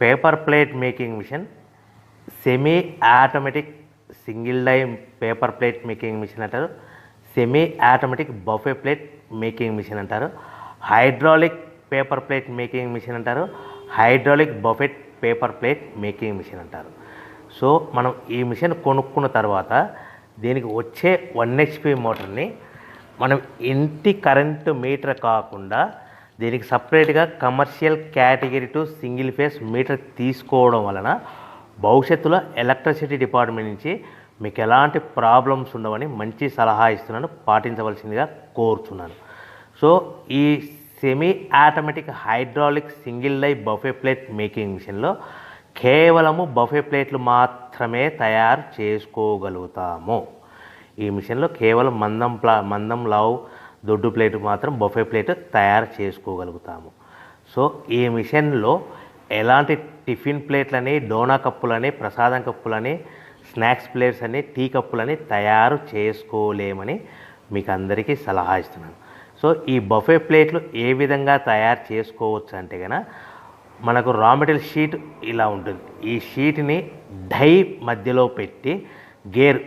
Paper plate making machine, semi automatic single die paper plate making machine అంటారు, semi automatic buffet plate making machine అంటారు, hydraulic paper plate making machine అంటారు, hydraulic buffet paper plate making machine అంటారు. So మనం ఈ machine కొనుక్కున్న తర్వాత దీనికి వచ్చే 1 HP మోటార్ని మనం ఇంటి కరెంటు మీటర్ కాకుండా దీనికి సపరేట్గా commercial category to single phase metre తీసుకోవడం వలన భవిష్యత్తులో ఎలక్ట్రిసిటీ డిపార్ట్మెంట్ నుంచి మీకు ఎలాంటి ప్రాబ్లమ్స్ ఉండవని మంచి సలహా ఇస్తున్నాను, పాటించవలసిందిగా కోరుతున్నాను. సో ఈ semi automatic hydraulic single die buffet plate making మిషన్లో కేవలము బఫే ప్లేట్లు మాత్రమే తయారు చేసుకోగలుగుతాము. ఈ మిషన్లో కేవలం మందం లావు దొడ్డు ప్లేట్ మాత్రం బఫే ప్లేట్ తయారు చేసుకోగలుగుతాము. సో ఈ మిషన్లో ఎలాంటి టిఫిన్ ప్లేట్లని, డోనా కప్పులని, ప్రసాదం కప్పులని, స్నాక్స్ ప్లేట్స్ అని, టీ కప్పులని తయారు చేసుకోలేమని మీకు అందరికీ సలహా ఇస్తున్నాను. సో ఈ బఫే ప్లేట్లు ఏ విధంగా తయారు చేసుకోవచ్చు అంటే కనుక మనకు రా మెటీరియల్ షీట్ ఇలా ఉంటుంది. ఈ షీట్ని డై మధ్యలో పెట్టి గేర్